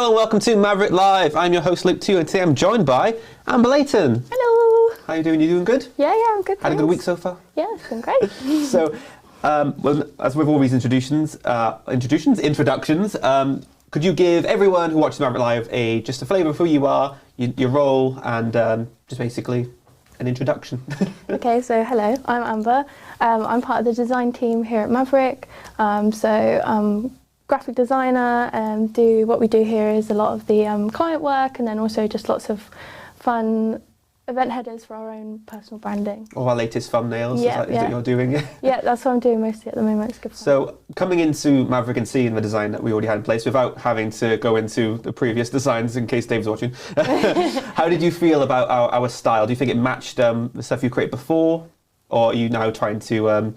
Hello and welcome to Maverrik Live. I'm your host Luke 2 and today I'm joined by Layton. Hello. How are you doing? You doing good? Yeah, I'm good. Had a good week so far? Yeah, it's been great. So, as with all these introductions, could you give everyone who watches Maverrik Live just a flavour of who you are, your role, and just basically an introduction? Okay, so hello, I'm Amber. I'm part of the design team here at Maverrik. Graphic designer, what we do here is a lot of the client work and then also just lots of fun event headers for our own personal branding. All our latest thumbnails, Yeah, is that what you're doing? Yeah, that's what I'm doing mostly at the moment. It's good fun. So coming into Maverrik and seeing the design that we already had in place without having to go into the previous designs in case Dave's watching, how did you feel about our style? Do you think it matched the stuff you created before, or are you now trying to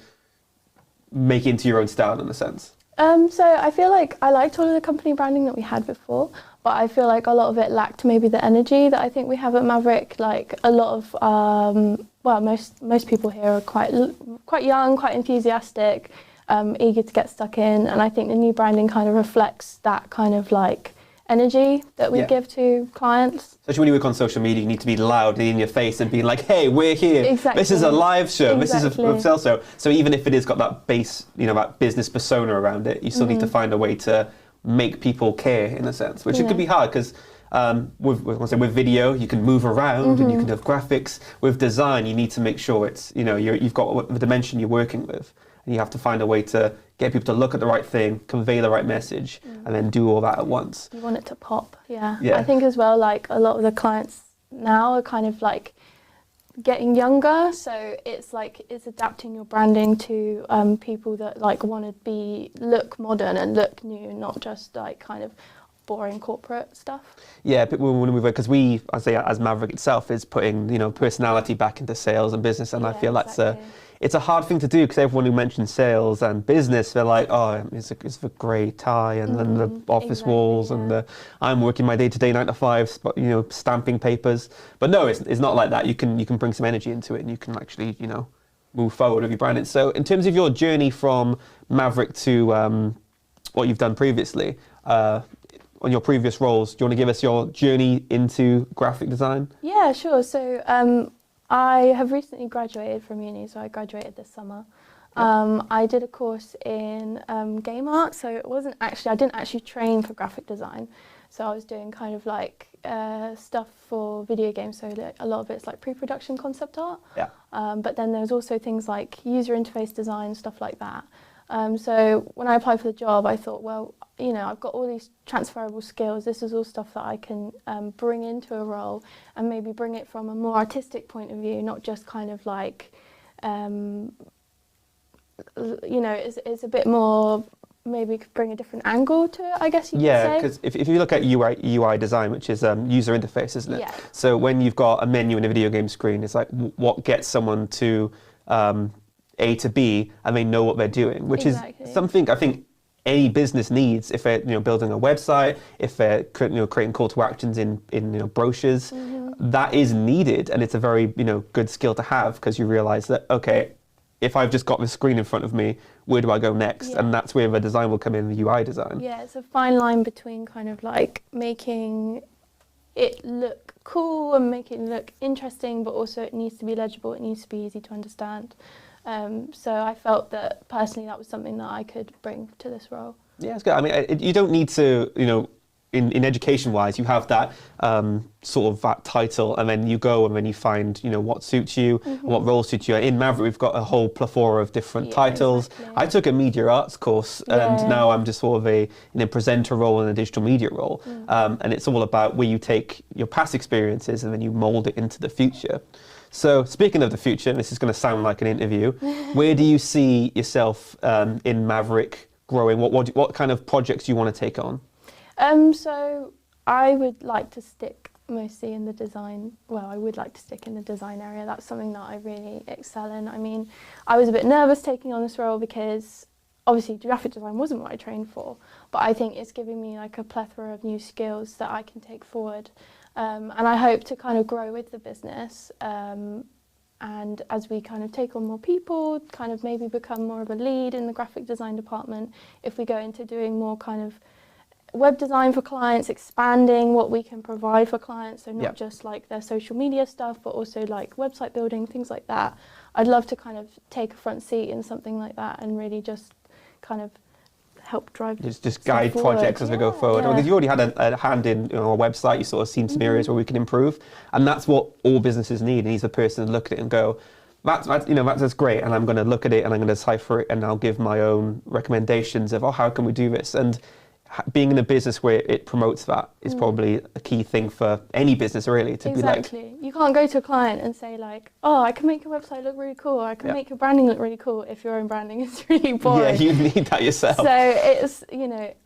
make it into your own style in a sense? So I feel like I liked all of the company branding that we had before, but I feel like a lot of it lacked maybe the energy that I think we have at Maverrik. Like a lot of, most people here are quite young, quite enthusiastic, eager to get stuck in, and I think the new branding kind of reflects that kind of like energy that we give to clients. Especially when you work on social media, you need to be loud and in your face and being like, hey, we're here. Exactly. This is a live show. Exactly. This is a sell show. So even if it has got that base, that business persona around it, you still need to find a way to make people care in a sense, which it could be hard because with video, you can move around and you can have graphics. With design, you need to make sure it's, you've got the dimension you're working with. And you have to find a way to get people to look at the right thing, convey the right message, and then do all that at once. You want it to pop, yeah. Yeah. I think as well, like a lot of the clients now are kind of like getting younger, so it's adapting your branding to people that like want to look modern and look new, not just like kind of boring corporate stuff. Yeah, but because I say as Maverrik itself is putting personality back into sales and business, and I feel exactly. It's a hard thing to do because everyone who mentions sales and business, they're like, oh, it's a grey tie and then the office walls and I'm working my day-to-day 9 to 5, stamping papers. But no, it's not like that. You can bring some energy into it and you can actually move forward with your branding. So in terms of your journey from Maverrik to what you've done previously, on your previous roles, do you want to give us your journey into graphic design? Yeah, sure. So I have recently graduated from uni, so I graduated this summer. I did a course in game art, so I didn't actually train for graphic design. So I was doing kind of like stuff for video games, so a lot of it's like pre-production concept art. Yeah. But then there's also things like user interface design, stuff like that. So when I applied for the job, I thought, well, I've got all these transferable skills. This is all stuff that I can bring into a role and maybe bring it from a more artistic point of view, not just kind of like, it's a bit more, maybe could bring a different angle to it, I guess you could say. Yeah, because if you look at UI design, which is user interface, isn't it? Yeah. So when you've got a menu in a video game screen, it's like what gets someone to A to B and they know what they're doing, which is something I think any business needs if they're building a website, if they're creating call to actions in brochures. That is needed, and it's a very good skill to have because you realise that if I've just got the screen in front of me, where do I go next? And that's where the design will come in, the UI design. Yeah, it's a fine line between kind of like making it look cool and making it look interesting, but also it needs to be legible, it needs to be easy to understand. So I felt that personally that was something that I could bring to this role. Yeah, it's good. I mean, you don't need to, in education-wise, you have that sort of that title, and then you go and then you find, what suits you, what roles suit you. In Maverrik, we've got a whole plethora of different titles. Exactly. I took a media arts course, and now I'm just sort of in a presenter role and a digital media role. And it's all about where you take your past experiences and then you mould it into the future. So speaking of the future, this is going to sound like an interview, where do you see yourself in Maverrik growing? What kind of projects do you want to take on? So I would like to stick mostly in the design, I would like to stick in the design area. That's something that I really excel in. I mean, I was a bit nervous taking on this role because obviously graphic design wasn't what I trained for, but I think it's giving me like a plethora of new skills that I can take forward. And I hope to kind of grow with the business. And as we kind of take on more people, kind of maybe become more of a lead in the graphic design department, if we go into doing more kind of web design for clients, expanding what we can provide for clients, so not Yeah. just like their social media stuff, but also like website building, things like that. I'd love to kind of take a front seat in something like that and really just kind of help drive just guide forward. projects as we go forward. Yeah. Well, you already had a hand in, you know, our website. You sort of seen some areas where we can improve, and that's what all businesses need. And he's the person to look at it and go, that's great, and I'm going to look at it and I'm going to decipher it, and I'll give my own recommendations of, how can we do this? And being in a business where it promotes that is probably a key thing for any business, really, to be like. Exactly. You can't go to a client and say like, oh, I can make your website look really cool, or I can make your branding look really cool, if your own branding is really boring. Yeah, you need that yourself. So it's,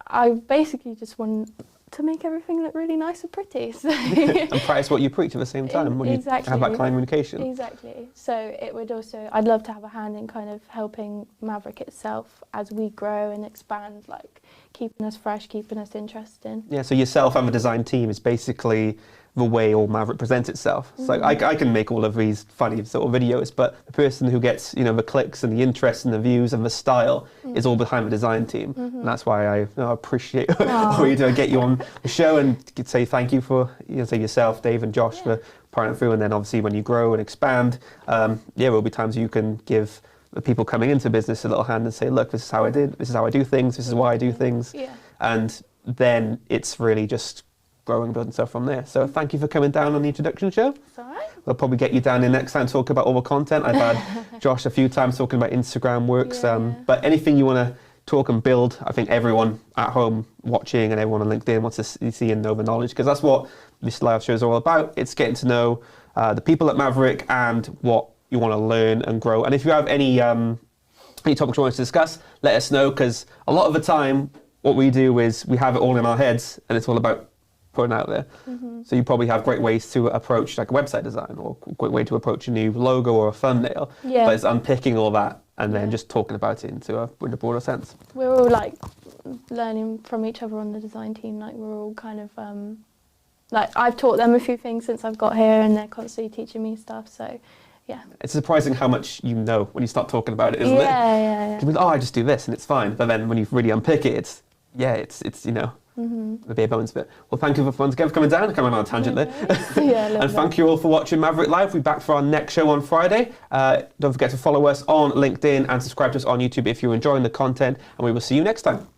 I basically just want to make everything look really nice and pretty. So And practice what you preach at the same time when Exactly. you have that client communication. Exactly. So it would also, I'd love to have a hand in kind of helping Maverrik itself as we grow and expand, like keeping us fresh, keeping us interested. Yeah, so yourself and the design team is basically the way all Maverrik presents itself. So I can make all of these funny sort of videos, but the person who gets, the clicks and the interest and the views and the style is all behind the design team. And that's why I appreciate what you do. I get you on the show and say thank you for, say yourself, Dave and Josh for partnering through. And then obviously when you grow and expand, there will be times you can give the people coming into business a little hand and say, look, this is how I did, this is how I do things, this is why I do things. Yeah. And then it's really just growing, building stuff from there. So thank you for coming down on the introduction show. It's all right. We'll probably get you down there next time, talk about all the content. I've had Josh a few times talking about Instagram works, but anything you want to talk and build, I think everyone at home watching and everyone on LinkedIn wants to see and know the knowledge, because that's what this live show is all about. It's getting to know the people at Maverrik and what you want to learn and grow. And if you have any topics you want us to discuss, let us know, because a lot of the time what we do is we have it all in our heads and it's all about putting out there. So you probably have great ways to approach like a website design, or a great way to approach a new logo or a thumbnail. Yeah. But it's unpicking all that and then just talking about it in a broader sense. We're all like learning from each other on the design team. Like we're all kind of like I've taught them a few things since I've got here, and they're constantly teaching me stuff. So yeah. It's surprising how much you know when you start talking about it, isn't it? Yeah. You I just do this and it's fine. But then when you really unpick it, it's the bare bones of it. Well, thank you once again for coming down and coming on a tangent there. And thank you all for watching Maverrik Live. We'll be back for our next show on Friday. Don't forget to follow us on LinkedIn and subscribe to us on YouTube if you're enjoying the content, and we will see you next time.